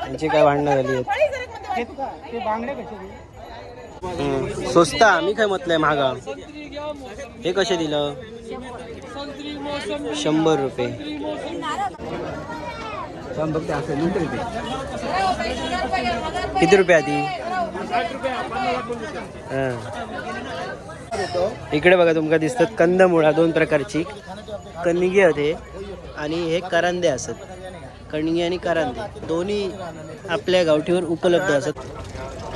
यांची काय भांडणं झाली आहेत. स्वस्त मी काय म्हटलंय महागा. हे कसे दिलं? 100 रुपये. किती रुपये आधी? इकडे बघा तुमका दिसतात कंदमुळा 2 प्रकारची. कणगी होते आणि हे करंदे असत. कणगी आणि करंदे दोन्ही आपल्या गावठीवर उपलब्ध असत.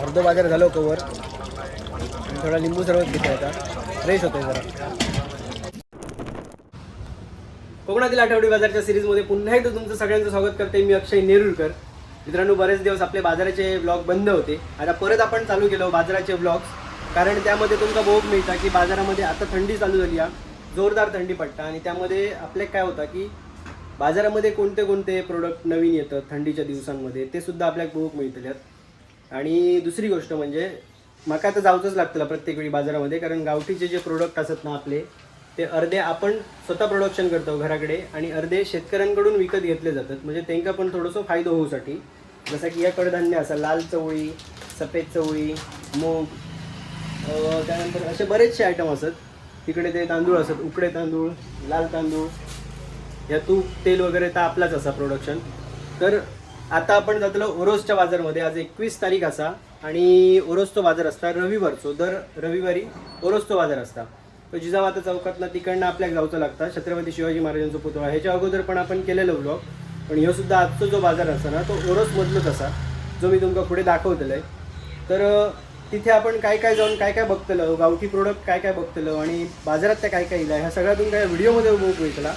अर्ध बाजार झालो कवर. थोडा लिंबू सरबत घेतो आता. फ्रेश होतोय जरा. कोकणातील आठवडी बाजारच्या सिरीजमध्ये पुन्हा एकदा तुमचं सगळ्यांचं स्वागत करते. मी अक्षय नेरुरकर. मित्रांनो, बरेच दिवस आपले बाजाराचे ब्लॉग बंद होते. आता परत आपण चालू केलो बाजाराचे ब्लॉग्स. कारण त्यामध्ये तुमचा भोग मिळता की बाजारामध्ये आता थंडी चालू झाली आहे. जोरदार थंडी पडता आणि त्यामध्ये आपले काय होतं की बाजारामध्ये कोणते कोणते प्रोडक्ट नवीन येतात थंडीच्या दिवसांमध्ये ते सुद्धा आपल्याला भोग मिळतले. आणि दुसरी गोष्ट म्हणजे मका तर जाऊचंच लागतं प्रत्येक वेळी बाजारामध्ये. कारण गावठीचे जे प्रोडक्ट असतात ना आपले, ते अर्धे आपण स्वतः प्रोडक्शन करतो घराकडे आणि अर्धे शेतकऱ्यांकडून विकत घेतले जातात. म्हणजे त्यांना पण थोडंसं फायदा होऊसाठी. जसं की या कडधान्य असं लाल चवळी, सफेद चवळी, मूग, त्यानंतर असे बरेचसे आयटम असतात. तिकडे ते तांदूळ असतात, उकडे तांदूळ, लाल तांदूळ, या तूप, तेल वगैरे तर आपलाच असा प्रोडक्शन. तर आता आपण जातलो ओरोसच्या बाजारमध्ये. आज 21 तारीख असा आणि ओरोसचा बाजार असता रविवारचो. दर रविवारी ओरोसचा बाजार असता. तो जिजामाता चौकातला तिकडनं आपल्याला जाऊचं लागतं. छत्रपती शिवाजी महाराजांचा पुतळा. ह्याच्या अगोदर पण आपण केलेलं ब्लॉग. पण ह्यो सुद्धा आजचा जो बाजार असता ना तो ओरोसमधलाच असा, जो मी तुमका पुढे दाखवलेला आहे. तर तिथे आपण काय काय जाऊन काय काय बघतलं, गावठी प्रोडक्ट काय काय बघतलं आणि बाजारात त्या काय काय येईल ह्या सगळ्या तुमका व्हिडिओमध्ये बघू मिळतला.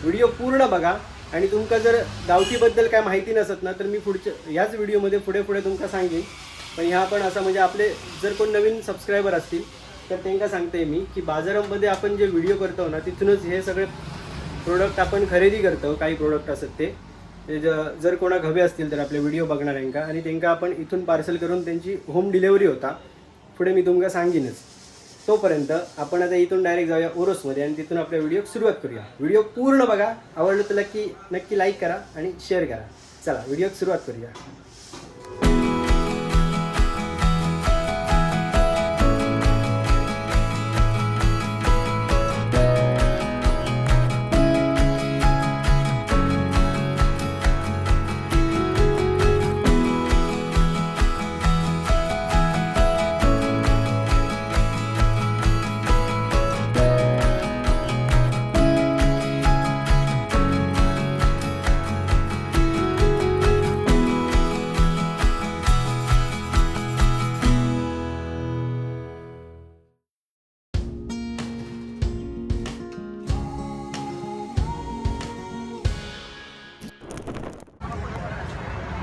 व्हिडिओ पूर्ण बघा. आणि तुमका जर गावठीबद्दल काय माहिती नसत ना तर मी पुढच्या ह्याच व्हिडिओमध्ये पुढे तुमका सांगेन. पण ह्या पण असं म्हणजे आपले जर कोण नवीन सबस्क्रायबर असतील तर त्यांना सांगते मी की बाजारामध्ये आपण जे व्हिडिओ करतो ना तिथूनच हे सगळे प्रोडक्ट आपण खरेदी करतो. काही प्रोडक्ट असतात ते जर कोणा हवे असतील तर आपले व्हिडिओ बघणाऱ्यांका आणि त्यांना आपण इथून पार्सल करून त्यांची होम डिलेवरी होता पुढे मी तुमका सांगेनच. तोपर्यंत आपण आता इथून डायरेक्ट जाऊया ओरोसमध्ये आणि तिथून आपल्या व्हिडिओ सुरुवात करूया. व्हिडिओ पूर्ण बघा. आवडलं तर नक्की लाईक करा आणि शेअर करा. चला व्हिडिओ सुरुवात करूया.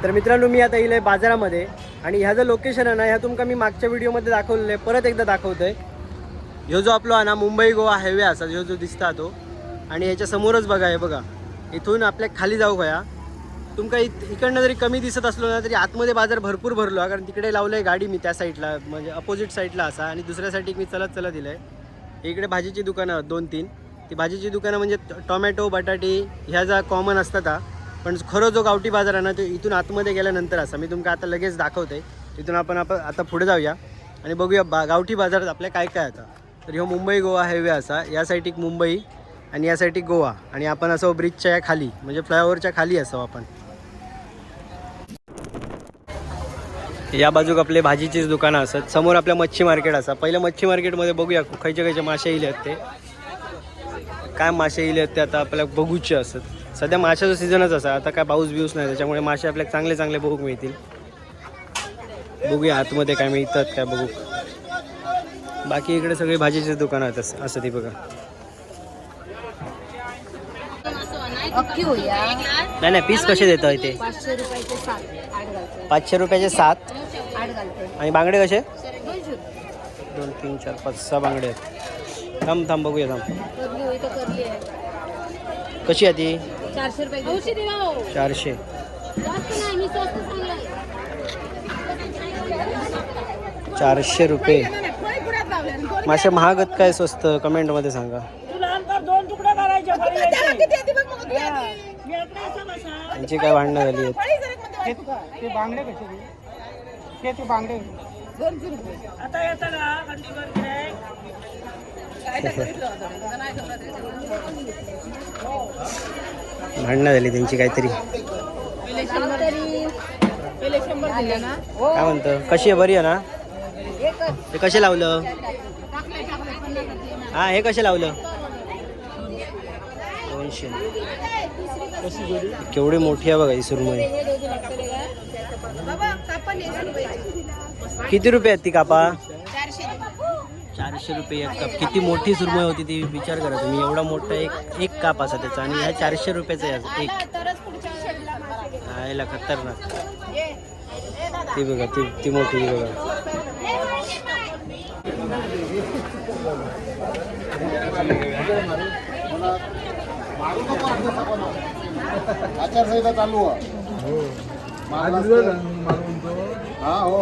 तर मित्रांनो, मी आता येईल बाजारामध्ये आणि ह्याचं लोकेशन आहे ना ह्या तुमका मी मागच्या व्हिडिओमध्ये दाखवलेलं आहे. परत एकदा दाखवतोय. ह्यो जो आपला आहे ना मुंबई गोवा हायवे असा ह्यो जो दिसता तो आणि ह्याच्या समोरच बघा हे बघा. इथून आपल्या खाली जाऊ गया. तुमका इकडनं जरी कमी दिसत असलो ना तरी आतमध्ये बाजार भरपूर भरलो आहे. कारण तिकडे लावलं आहे गाडी मी त्या साईडला म्हणजे अपोजिट साईडला असा आणि दुसऱ्या साईडला मी चलत दिलं आहे. इकडे भाजीची दुकानं 2-3. ती भाजीची दुकानं म्हणजे टोमॅटो, बटाटी ह्या ज्या कॉमन असतात. पण खरं जो गावठी बाजार आहे ना तो इथून आतमध्ये गेल्यानंतर असा मी तुमका आता लगेच दाखवते. इथून आपण आता पुढे जाऊया आणि बघूया गावठी बाजारात आपल्या काय काय आता. तर ह्यो मुंबई गोवा हायवे असा. या साईड एक मुंबई आणि या साईड एक गोवा आणि आपण असं ब्रिजच्या खाली म्हणजे फ्लायओव्हरच्या खाली असो आपण. या बाजूक आपले भाजीचीच दुकानं असतात. समोर आपल्या मच्छी मार्केट असा. पहिलं मच्छी मार्केटमध्ये बघूया खयचे मासे येईल आहेत ते. काय मासे येईल आहेत ते आता आपल्याला बघूचे असत. सध्या माशाचा सीझनच असा. आता काय पाऊस बिऊस नाही त्याच्यामुळे मासे आपल्याला चांगले चांगले बघूक मिळतील. बघूया आतमध्ये काय मिळतात काय बघू. बाकी इकडे सगळे भाजीचे दुकानं आहेत असं ती बघा. नाही पीस कसे देत आहे ते? 500 रुपयाचे 7 आणि बांगडे कसे? 2, 3, 4, 5, 6 बांगडे आहेत. थांब बघूया कशी आहे ती? 400 रुपये. 400. ₹400 रुपये. मासे महागत काय स्वस्त कमेंटमध्ये सांगा. यांची काय भांडणं झाली आहेत. ते बांगडे कसे ते बांगडे 200 रुपये. आता येतं ना भांडणं झाली त्यांची काहीतरी. काय म्हणतं कशी आहे, बरी आहे ना? हे कसे लावलं? हा हे कसे लावलं? 200. केवढी मोठी आहे बघा ही सुरमई. किती रुपये आहेत ती कापा? 400 रुपये एक काप. किती मोठी सुरमई होती ती विचार करा तुम्ही. एवढा मोठा एक काप असा त्याचा आणि ह्या 400 रुपयाचा आहे एक. याला खतरनाक. ती बघा ती मोठी बघा. आचारसंहिता चालू आहे. हा हो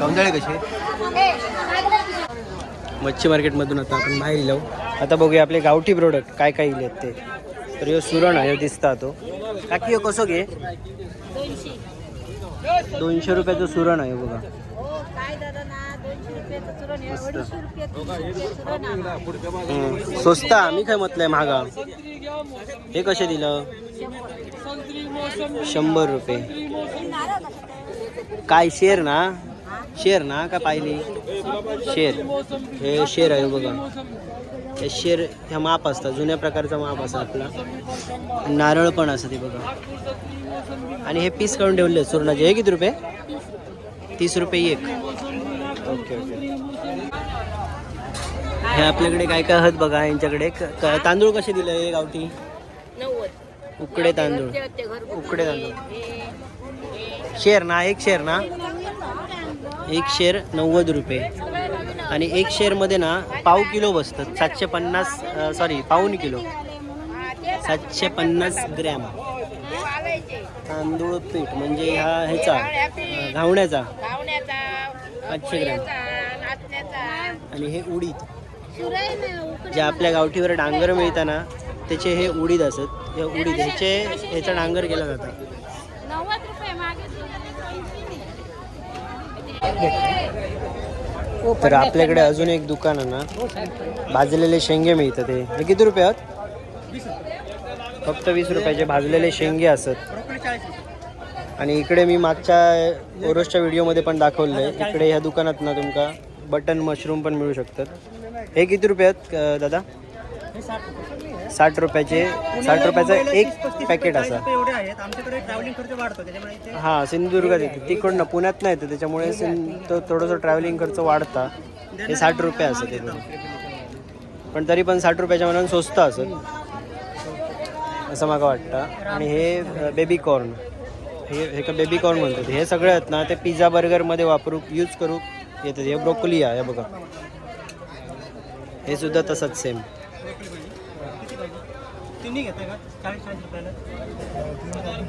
कमजाळे कसे? मच्छी मार्केटमधून आता आपण बाहेर येलो. आता बघूया आपले गावठी प्रोडक्ट काय काय इले ते. तर ह्यो सुरण आहे दिसता तो. काकी ह्यो कसो घे? 200 रुपयाचं सुरण आहे बघा. स्वस्त. मी काय म्हटलंय महागा. हे कसे दिलं? 100 रुपये. काय शेर ना? शेर ना का पाहिली? शेर. हे शेर आहे बघा. हे शेर ह्या माप असतात, जुन्या प्रकारचा माप असा आपला. नारळ पण असं ते बघा. आणि हे पीस काढून ठेवले सुरणाचे. हे किती रुपये? 30 रुपये एक. Okay okay. हे आपल्याकडे काय काय आहेत बघा यांच्याकडे. तांदूळ कसे दिले हे गावठी? 90. उकडे तांदूळ. उकडे तांदूळ. शेर ना? एक शेर ना? एक शेर 90 रुपये. आणि एक शेरमध्ये ना पाव किलो बसतात. 750 सॉरी पाऊण किलो 750 ग्रॅम तांदूळ पीठ. म्हणजे हा ह्याचा घावण्याचा 500 ग्रॅम. आणि हे उडीद जे आपल्या गावठीवर डांगर मिळतं ना त्याचे हे उडीद असत. हे उडीद ह्याचा डांगर केला जातं. तर आपल्याकडे अजून एक दुकान आहे ना, भाजलेले शेंगे मिळतात. हे किती रुपये आहेत? फक्त 20 रुपयाचे भाजलेले शेंगे असत. आणि इकडे मी मागच्या ओरोसच्या व्हिडिओमध्ये पण दाखवलं आहे. इकडे ह्या दुकानात ना तुमका बटन मशरूम पण मिळू शकतात. हे किती रुपये आहेत दादा? 60 रुपयाचे. 60 रुपयाचं एक पॅकेट असा. हां सिंधुदुर्गात येते तिकडनं, पुण्यात नाही येतं त्याच्यामुळे थोडंसं ट्रॅव्हलिंग खर्च वाढता. हे 60 रुपये असं ते पण तरी पण 60 रुपयाच्या मनानं स्वस्त असत असं मला वाटतं. आणि हे बेबी कॉर्न. हे का बेबी कॉर्न म्हणतात. हे सगळे आहेत ना ते पिझ्झा बर्गरमध्ये वापरू यूज करू येतात. हे ब्रोकोली आहे बघा. हे सुद्धा तसंच सेम.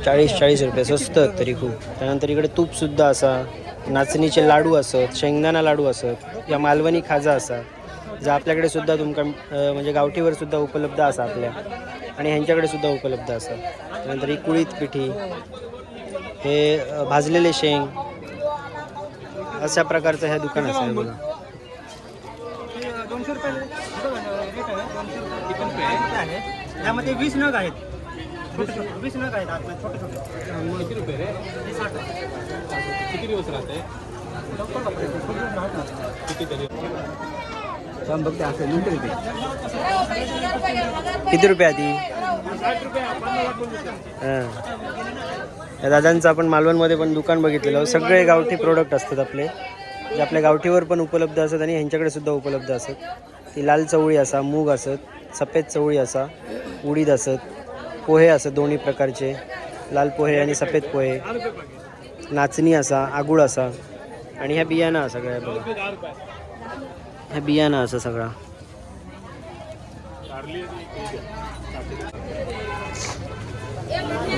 40 रुपये स्वस्त तरी खूप. त्यानंतर इकडे तूप सुद्धा असा. नाचणीचे लाडू असत, शेंगदाणा लाडू असत, या मालवणी खाजा असा जे आपल्याकडे सुद्धा तुमका म्हणजे गावठीवर सुद्धा उपलब्ध असा आपल्या. आणि ह्यांच्याकडे सुद्धा उपलब्ध असा. त्यानंतर ही कुळीत पिठी, हे भाजलेले शेंग, अशा प्रकारचं ह्या दुकान असं आहे बघा. 200 रुपये आहे. त्यामध्ये 20 नग आहेत. 20 नग आहेत आतमध्ये छोटे छोटे. किती रुपये रे? 60. किती दिवस राहते? किती रुपये आधी? दादांचं आपण मालवणमध्ये पण दुकान बघितलेलं. सगळे गावठी प्रोडक्ट असतात आपले जे आपल्या गावठीवर पण उपलब्ध असतात आणि ह्यांच्याकडे सुद्धा उपलब्ध असतात. ती लाल चवळी असा, मूग असत, सफेद चवळी असा, उडीद असत, पोहे असत दोन्ही प्रकारचे, लाल पोहे आणि सफेद पोहे, नाचणी असा, आगुळ असा. आणि ह्या बियाणं सगळ्या बघा. ह्या बियाणं असं सगळा.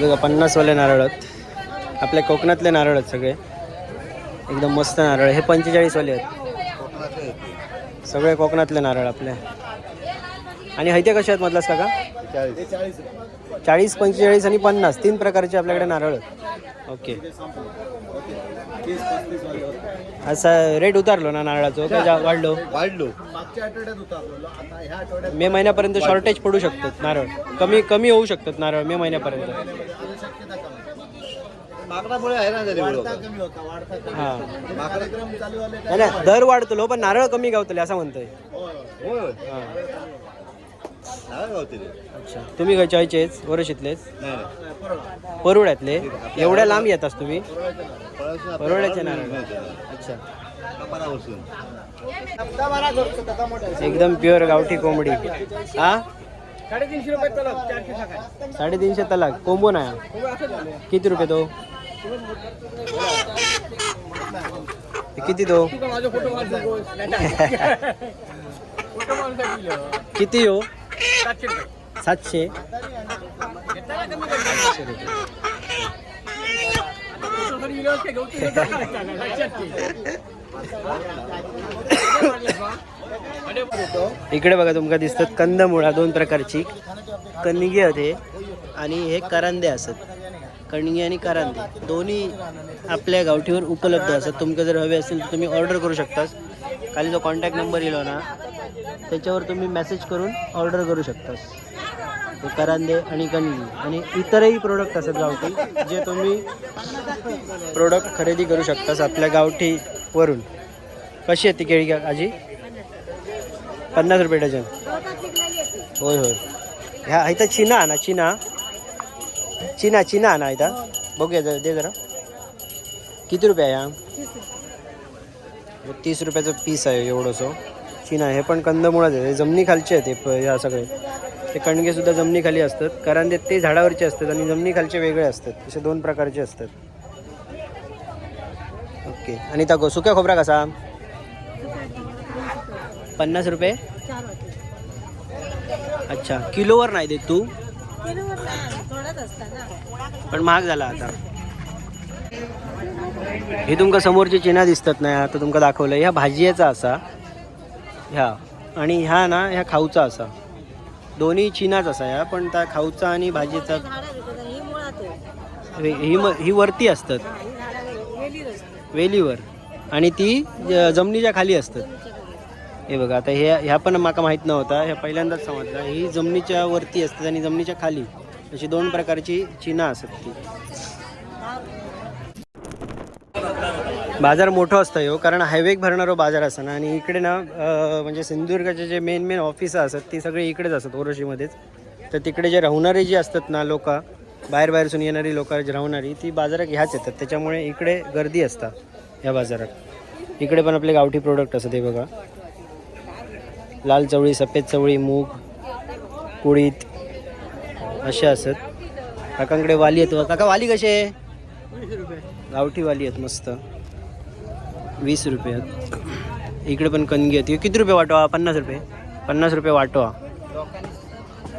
बघा 50 वाले नारळ आहेत. आपल्या कोकणातले नारळ आहेत सगळे, एकदम मस्त नारळ. हे 45 वाले आहेत, सगळे कोकणातले नारळ आपले. आणि हैते कसे आहेत म्हटलास काका? 40, 45 आणि 50 तीन प्रकारचे आपल्याकडे नारळ आहेत. ओके. असा रेट उतारलो ना नारळाचं का वाढलो? मागच्या आठवड्यात उतारलो, आता ह्या आठवड्यात मे महिन्यापर्यंत शॉर्टेज पडू शकतात नारळ, कमी होऊ शकतात नारळ मे महिन्यापर्यंत. मागण्यामुळे हैराण झाली वाढता कमी होता, वाढता कमी. हां, कार्यक्रम चालू आले नाही नाही, दर वाढतो पण नारळ कमी गावतले असं म्हणतोय. होय हां, नारळ गावते अच्छा. तुम्ही खयच्याचेच वरशीतलेच? नाही परुड्यातले? एवढ्या लांब येतास तुम्ही? परोड्याचे नारळ. अच्छा. एकदम प्युअर गावठी कोंबडी. हा, 350 रुपये तलाक, 400 टाका. 350 तलाक कोंबो ना. किती रुपये तो? किती तो? माझा फोटो मारून किती हो? 700 रुपये. 700. इकडे बघा तुमका दिसतात कंदमुळा, दोन प्रकारची कणगी होते आणि हे करांदे असत. कणगी आणि करांदे दोन्ही आपल्या गावठीवर उपलब्ध असतात. तुमका जर हवे असेल तर तुम्ही ऑर्डर करू शकतास. खाली जो कॉन्टॅक्ट नंबर येलो ना त्याच्यावर तुम्ही मेसेज करून ऑर्डर करू शकतास. करांदे आणि कणगी आणि इतरही प्रोडक्ट असतात गावठी, जे तुम्ही प्रोडक्ट खरेदी करू शकतास आपल्या गावठीवरून. कशी आहे ती केळी आजी? 50 रुपये डझन. होय होय. ह्या इथं चिना आणा, चिना आणा इथं. बघूया जरा, दे जरा. किती रुपये आहे हा? 30 रुपयाचं पीस आहे एवढंसं चिना. हे पण कंदमुळाच आहे, जमिनी खालचे आहेत हे ह्या सगळे. ते कणगे सुद्धा जमिनी खाली असतात. करांदे ते झाडावरचे असतात आणि जमिनी खालचे वेगळे असतात. असे दोन प्रकारचे असतात. ओके. आणि त्या सुक्या खोबरा कसा? 50 रुपये. अच्छा, किलोवर नाही देत तू? पण महाग झाला आता. हे तुमका समोरचे चिना दिसतात ना, आता तुमका दाखवलं. ह्या भाजीचा असा ह्या, आणि ह्या ना ह्या खाऊचा असा. दोन्ही चिनाच असा ह्या, पण त्या खाऊचा आणि भाजीचा ही वरती असतात वेलीवर, आणि ती जमिनीच्या खाली असतात. हे बघा आता ह्या पण माका माहीत नव्हता, ह्या पहिल्यांदाच समजलं. ही जमिनीच्या वरती असतात आणि जमिनीच्या खाली, अशी दोन प्रकारची चिना असतात ती. बाजार मोठं असतं हो, कारण हायवेक भरणारो बाजार असतं ना. आणि इकडे ना म्हणजे सिंधुदुर्गाचे जे मेन ऑफिसं असतात ती सगळी इकडेच असतात, ओरोशीमध्येच. तर तिकडे जे राहणारे जे असतात ना लोक, बाहेरसून येणारी लोक राहणारी, ती बाजारात ह्याच येतात. त्याच्यामुळे इकडे गर्दी असतात ह्या बाजारात. इकडे पण आपले गावठी प्रोडक्ट असतात. हे बघा, लाल चवळी, सफेद चवळी, मूग, कुळीत असे असतात. काकांकडे वाली आहेत. काका वाली कसे आहे? 20 रुपये. गावठी वाली आहेत मस्त, 20 रुपये आहेत. इकडे पण कणगी आहेत. किती रुपये वाटवा? 50 रुपये. 50 रुपये वाटवा.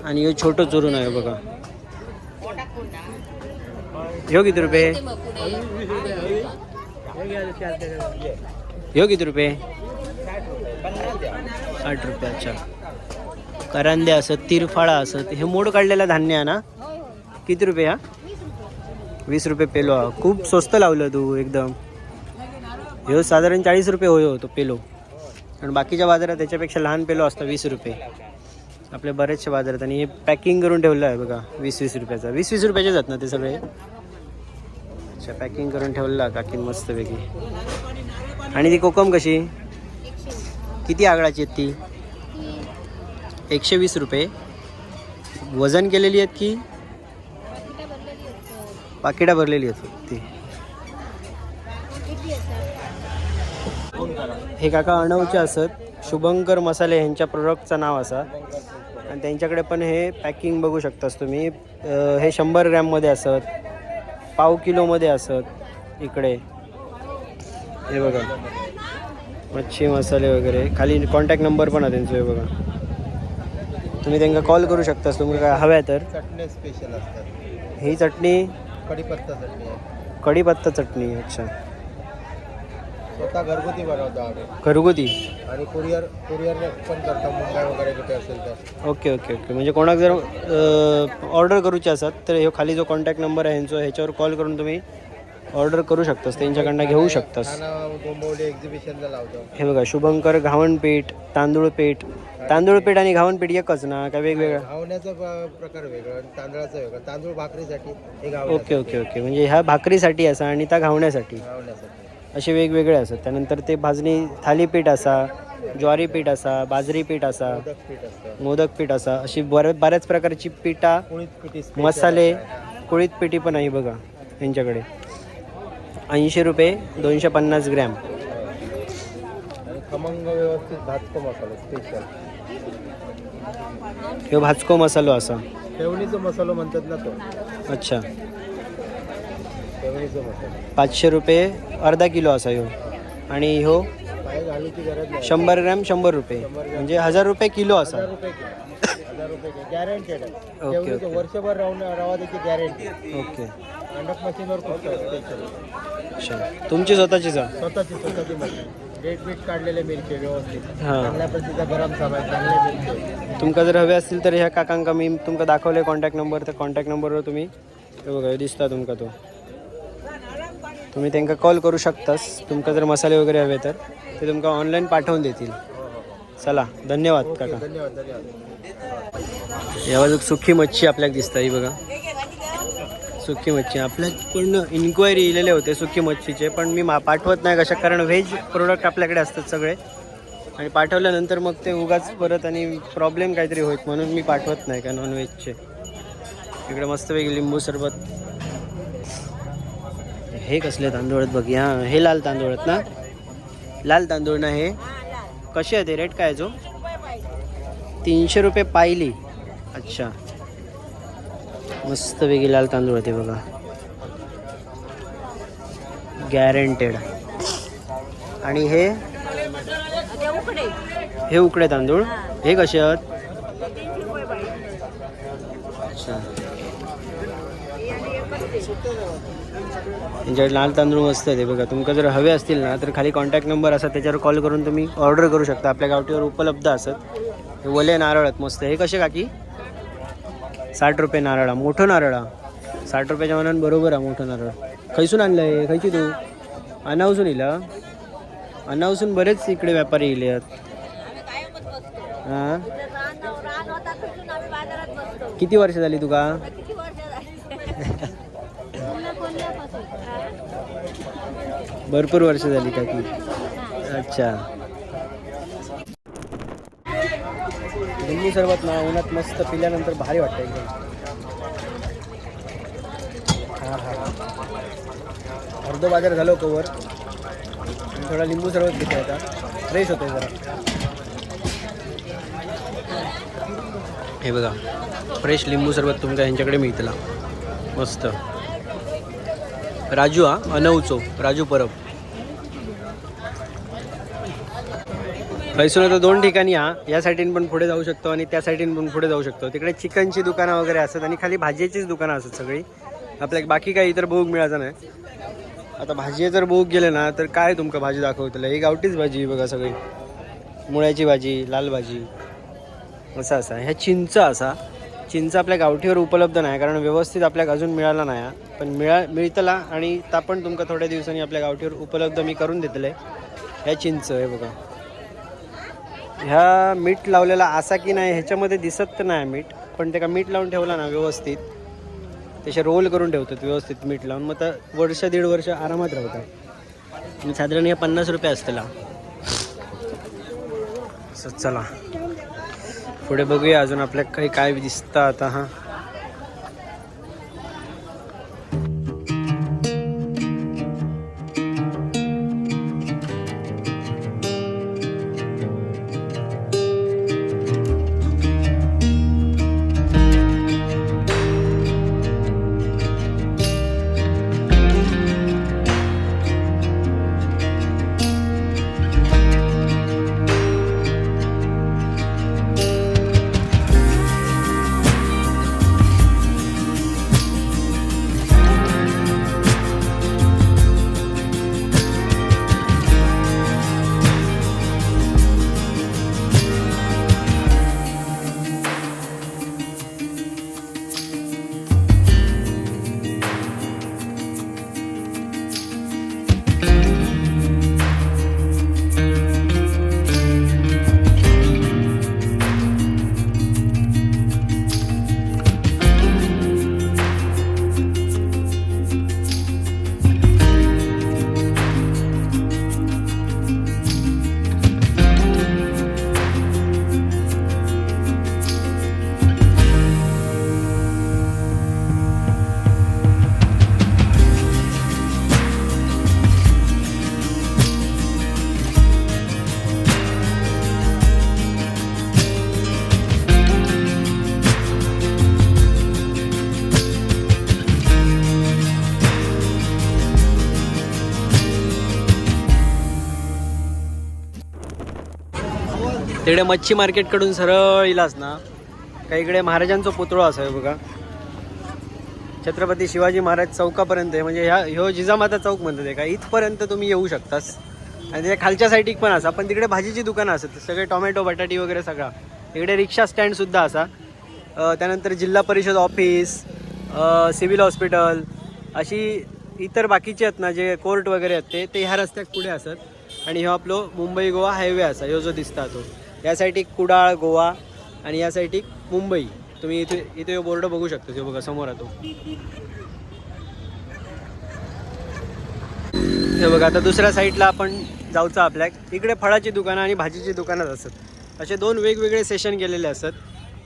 आणि हे छोटं चुरून आहे बघा. ह्यो किती रुपये? ह्यो किती रुपये? 60 रुपये. अच्छा. करांदे असत, तिरफाळा असत. हे मोड काढलेला धान्य आहे ना. किती रुपये हा? 20 रुपये पेलो. खूप स्वस्त लावलं तू एकदम. हे साधारण 40 रुपये होय तो पेलो. आणि बाकीच्या बाजारात त्याच्यापेक्षा लहान पेलो असतं 20 रुपये आपल्या बऱ्याचशा बाजारात. आणि हे पॅकिंग करून ठेवलं आहे बघा, 20-20 रुपयाचा. 20-20 रुपयाचे जात ना ते सगळे. अच्छा, पॅकिंग करून ठेवलं काकी मस्त वेगळी. आणि ती कोकम कशी? किती आगळाची आहेत ती? 120 रुपये. वजन केलेली आहेत की पाकिटा भरलेली आहेत ती? हे काका अणवचे असत, शुभंकर मसाले ह्यांच्या प्रोडक्टचं नाव असा. आणि त्यांच्याकडे पण हे पॅकिंग बघू शकतास तुम्ही. हे 100 ग्रॅममध्ये असत, पाव किलोमध्ये असत. इकडे हे बघा, मच्छी मसाले वगैरे. खाली कॉन्टॅक्ट नंबर पण आहे त्यांचं. हे बघा, तुम्ही त्यांना कॉल करू शकतास तुम्ही काय हव्या तर. चटण्या स्पेशल असतात. ही चटणी कढीपत्ता चटणी आहे. कढीपत्ता चटणी. अच्छा, स्वतः घरगुती बनवतो आम्ही घरगुती. आणि कुरिअरने पण करतो मुंबई वगैरे कुठे असेल तर. Okay okay okay. म्हणजे कोणाक जर ऑर्डर करूची असत तर हे खाली जो कॉन्टॅक्ट नंबर आहे ह्यांचो, ह्याच्यावर कॉल करून तुम्ही ऑर्डर करू शकतास, त्यांच्याकडनं घेऊ शकतास. नाना डोंबिवली एक्झिबिशनला लावतो. हे बघा, शुभंकर घावणपीठ, तांदूळपीठ. तांदूळपीठ आणि घावणपीठ एकच ना का वेगवेगळं? घावण्याचा प्रकार वेगळा आणि तांदळाचा वेगळा. तांदूळ भाकरीसाठी हे ओके ओके ओके. म्हणजे ह्या भाकरीसाठी असा आणि त्या घावण्यासाठी घावण्यासाठी. असे वेगवेगळे असतात. त्यानंतर ते भाजणी थालीपीठ असा, ज्वारी पीठ असा, बाजरी पीठ असा, मोदक पीठ असतं. मोदक पीठ असा, अशी बऱ्याच प्रकारची पिठा, कुळीत पिठी special मसाले, आहे. कुळीत पिठी पण आहे बघा यांच्याकडे. 80 रुपये 250 ग्रॅम. आणि खमंग व्यवस्थित भाजको मसाला स्पेशल. हे भाजको मसालो असा. पेवणीचा मसाला म्हणतात ना तो. अच्छा, पेवणीचा मसाला 500 रुपये अर्धा किलो असा ह्यो. आणि ह्यो काय घालूची गरज नाही. 100 ग्रॅम 100 रुपये, म्हणजे 1000 रुपये किलो असा. 1000 रुपये किलो. 1000 रुपये गॅरंटेड आहे. ओके, पेवणीचं ओके. वर्षभर रवा त्याची गॅरंटी. ओके. अंडक मशीनवर खूप स्पेशल. अच्छा, तुमची स्वतःचीच आहे? स्वतःची मशीन. डेट बीट काढलेले मिरची व्यवस्थित. हां. चांगल्या प्रतीचा गरम सामान चांगले मिरची. तुमका जर हवे असतील तर ह्या काकांका मी तुमका दाखवले कॉन्टॅक्ट नंबर, तर कॉन्टॅक्ट नंबरवर तुम्ही हे बघा दिसता तुमका तो, तुम्ही त्यांना कॉल करू शकतास. तुमका जर मसाले वगैरे हवे तर ते तुमका ऑनलाईन पाठवून देतील. चला, धन्यवाद काका. धन्यवाद धन्यवाद. या बाजूक सुखी मच्छी आपल्याला दिसता ही बघा. सुकी मच्छी आपल्यात पूर्ण इन्क्वायरी इलेले होते सुकी मच्छीचे, पण मी पाठवत नाही कशा, कारण व्हेज प्रोडक्ट आपल्याकडे असतात सगळे, आणि पाठवल्यानंतर मग ते उगाच परत आणि प्रॉब्लेम काहीतरी होत, म्हणून मी पाठवत नाही का नॉनव्हेजचे. इकडे मस्तपैकी लिंबू सरबत. हे कसले तांदूळ आहेत बघ. हां, हे लाल तांदूळ आहेत ना? लाल तांदूळ ना हे. कसे आहे ते? रेट काय आहे जो? 300 रुपये पायली. अच्छा, मस्त वेगळी लाल तांदूळ होते बघा, गॅरंटेड. आणि हे उकडे तांदूळ, हे कसे आहेत? अच्छा, त्यांच्याकडे लाल तांदूळ मस्त आहे ते बघा. तुमका जर हवे असतील ना तर खाली कॉन्टॅक्ट नंबर असतात, त्याच्यावर कॉल करून तुम्ही ऑर्डर करू शकता. आपल्या गावठीवर उपलब्ध असत. हे वले नारळ आहेत मस्त. हे कसे काकी? 60 रुपये नारळा. मोठं नारळा 60 रुपयाच्या मनानं बरोबर आहे. मोठं नारळ खैसून आणलं आहे? खैची तू? अनावसून इला? अनावसून बरेच इकडे व्यापारी इले आहेत. हां, किती वर्ष झाली तुका? भरपूर वर्ष झाली काकी. अच्छा, लिंबू सरबत ना उन्हात मस्त पिल्यानंतर भारी वाटतं एकदम. हां हां, अर्धो बाजार झालो कवर. थोडा लिंबू सरबत घेते आता, फ्रेश होते जरा. हे बघा, फ्रेश लिंबू सरबत तुमका यांच्याकडे मिळतला मस्त. राजू, हा अनवचो राजू परब. पैसून आता 2 ठिकाणी या साईडीन पण पुढे जाऊ शकतो आणि त्या साईडीन पण पुढे जाऊ शकतो. तिकडे चिकनची दुकानं वगैरे असतात आणि खाली भाजीचीच दुकानं असतात सगळी. आपल्याला बाकी काही इतर भोग मिळायचा नाही. आता भाजी जर भोग गेले ना तर काय तुमका भाजी दाखवतलं? ही गावठीच भाजी बघा सगळी. मुळ्याची भाजी, लाल भाजी, असा असा. ह्या चिंच असा. चिंच आपल्या गावठीवर उपलब्ध नाही कारण व्यवस्थित आपल्याला अजून मिळाला नाही, पण मिळतला आणि ता पण तुमका थोड्या दिवसांनी आपल्या गावठीवर उपलब्ध मी करून देतले. ह्या चिंच आहे बघा. ह्या मीठ लावलेला असा की नाही ह्याच्यामध्ये दिसत तर नाही मीठ, पण ते का मीठ लावून ठेवला ना व्यवस्थित, त्याचे रोल करून ठेवतात व्यवस्थित मीठ लावून, मग तर वर्ष 1.5 वर्ष आरामात राहतात. आणि साधारण हे 50 रुपये असतेला. चला पुढे बघूया अजून आपल्याला काही काय दिसतं आता. हां, तिकडे मच्छी मार्केटकडून सरळ इलास ना का इकडे महाराजांचा पुतळा असा आहे बघा. छत्रपती शिवाजी महाराज चौकापर्यंत आहे, म्हणजे ह्यो जिजामाता चौक म्हणतात आहे का, इथपर्यंत तुम्ही येऊ शकतास. आणि त्याच्या खालच्या साईडीक पण असा, पण तिकडे भाजीची दुकानं असतात सगळे, टोमॅटो बटाटी वगैरे सगळा. इकडे रिक्षा स्टँडसुद्धा असा. त्यानंतर जिल्हा परिषद ऑफिस, सिव्हिल हॉस्पिटल, अशी इतर बाकीचे आहेत ना जे कोर्ट वगैरे आहेत ते ह्या रस्त्यात पुढे असतात. आणि ह्यो आपलो मुंबई गोवा हायवे असा, ह्यो जो दिसता तो. या साईडीक कुडाळ गोवा आणि या साईडीक मुंबई. तुम्ही इथे बोर्ड बघू शकता, तो बघा समोर आहे तो. हे बघा आता दुसऱ्या साईडला आपण जाऊचा आपल्या. इकडे फळाची दुकानं आणि भाजीची दुकानं असतात. असे दोन वेगवेगळे सेशन केलेले असतात.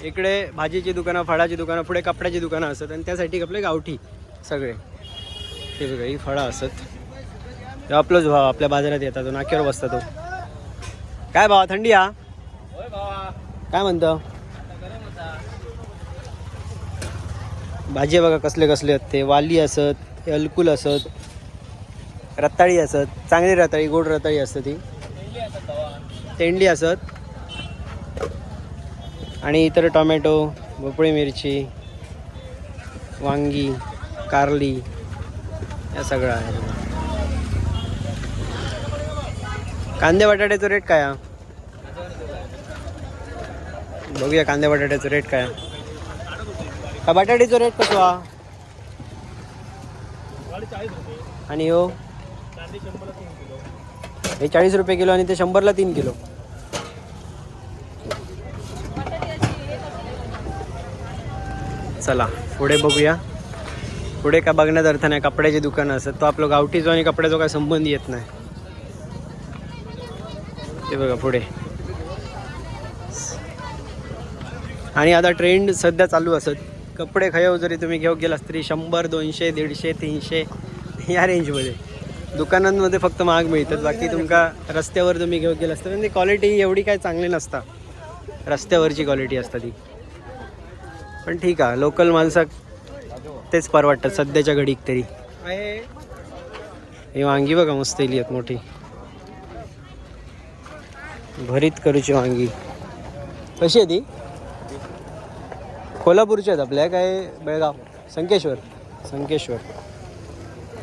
इकडे भाजीची दुकानं, फळाची दुकानं, पुढे कपड्याची दुकानं असतात आणि त्यासाठी आपले गावठी सगळे. हे बघा ही फळं असतात. ते आपलंच भाव आपल्या बाजारात येतात, तो नाक्यावर बसता तो. काय भावा थंडी हा काय म्हणतो? भाजी बघा कसले कसले आहेत ते. वाली असत, अलकुल असत, रताळी असत, चांगली रताळी, गोड रताळी असतं ती, तेंडली असत आणि इतर टोमॅटो, भोपळी मिरची, वांगी, कारली, या सगळं आहे. कांदे बटाट्याचा रेट काय आहे बघूया. कांदे बटाट्याचा रेट काय आहे? बटाट्याचा रेट कसो हा? आणि हो हे 40 रुपये किलो आणि ते 100ला 3 किलो. चला पुढे बघूया. पुढे काय बघण्यात अर्थ नाही, कपड्याची दुकानं असतात. तो आपलं गावठीचो आणि कपड्याचा काय संबंध येत नाही. ते बघा पुढे. आणि आता ट्रेंड सध्या चालू असत. कपडे खयाव जरी तुम्ही घेऊ गेलास तरी 100, 200, 150, 300 या रेंजमध्ये. दुकानांमध्ये फक्त महाग मिळतात. बाकी तुमका रस्त्यावर तुम्ही घेऊ गेलास तर क्वालिटी एवढी काय चांगली नसता. रस्त्यावरची क्वालिटी असता ती. पण ठीक आहे, लोकल माणसाक तेच परवडतात सध्याच्या घडीक तरी. ही वांगी बघा मस्त इली आहेत मोठी, भरीत करूची वांगी. कशी आहे ती? कोल्हापूरची आहेत आपल्या काय बेळगाव? संकेश्वर.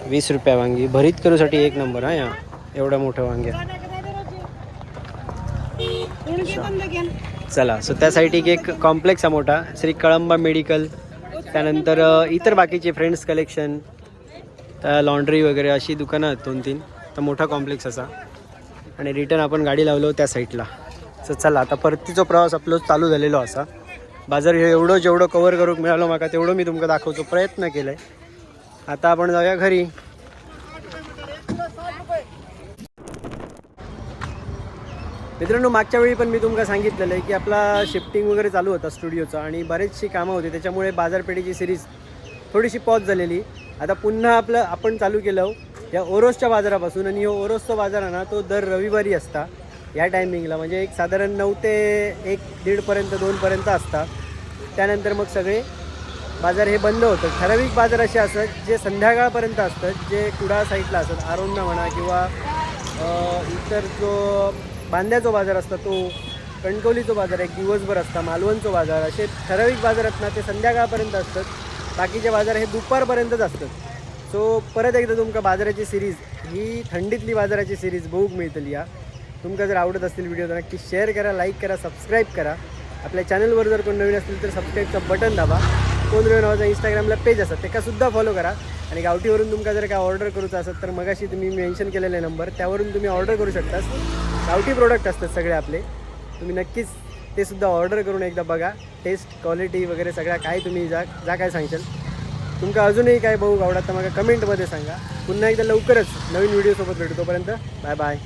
20 रुपये वांगी. भरीत करूसाठी एक नंबर हा. या एवढ्या मोठ्या वांग्या. चला सो त्या साईड एक कॉम्प्लेक्स आहे मोठा, श्री कळंबा मेडिकल. त्यानंतर इतर बाकीचे फ्रेंड्स कलेक्शन, लॉन्ड्री वगैरे अशी दुकानं आहेत 2-3. तर मोठा कॉम्प्लेक्स असा. आणि रिटर्न आपण गाडी लावलो त्या साईडला. सो चला आता परतीचा प्रवास आपलं चालू झालेलो असा. बाजार हे एवढं जेवढं कवर करूक मिळालं माका तेवढं मी तुमका दाखवतो प्रयत्न केलाय. आता आपण जाऊया घरी. मित्रांनो मागच्या वेळी पण मी तुमका सांगितलेलं आहे की आपला शिफ्टिंग वगैरे चालू होता स्टुडिओचा आणि बरेचशी कामं होती, त्याच्यामुळे बाजारपेठेची सिरीज थोडीशी पॉज झालेली. आता पुन्हा आपण चालू केलं या ओरोसच्या बाजारापासून. आणि हो ओरोसचा बाजार आहे ना तो दर रविवारी असता या टायमिंगला, म्हणजे एक साधारण 9 ते 1-1:30 2पर्यंत असतात. त्यानंतर मग सगळे बाजार हे बंद होतं. ठराविक बाजार असे असतात जे संध्याकाळपर्यंत असतात, जे कुडाळ साईडला असतात, आरोंदा म्हणा किंवा इतर जो बांद्याचा बाजार असता तो, कणकवलीचा बाजार एक दिवसभर असता, मालवणचा बाजार, असे ठराविक बाजार आहेत ना ते संध्याकाळपर्यंत असतात. बाकीचे बाजार हे दुपारपर्यंतच असतात. सो परत एकदा तुमका बाजाराची सिरीज ही थंडीतली बाजाराची सिरीज बघूक मिळतली. या तुमका जर आवडत असतील व्हिडिओ तर नक्की शेअर करा, लाईक करा, सबस्क्राईब करा. आपल्या चॅनलवर जर कोण नवीन असतील तर सबस्क्राईबचं बटन दाबा. कोण नावाचा इंस्टाग्रामला पेज असतात त्यासुद्धा फॉलो करा. आणि गावठीवरून तुमका जर काय ऑर्डर करूचं असेल तर मगाशी तुम्ही मेन्शन केलेले नंबर त्यावरून तुम्ही ऑर्डर करू शकता. गावठी प्रोडक्ट असतात सगळे आपले. तुम्ही नक्कीच ते सुद्धा ऑर्डर करून एकदा बघा. टेस्ट क्वालिटी वगैरे सगळ्या काय तुम्ही जा काय सांगशाल. तुमका अजूनही काय बघू आवडत तर मला कमेंटमध्ये सांगा. पुन्हा एकदा लवकरच नवीन व्हिडिओसोबत भेटू. तोपर्यंत बाय बाय.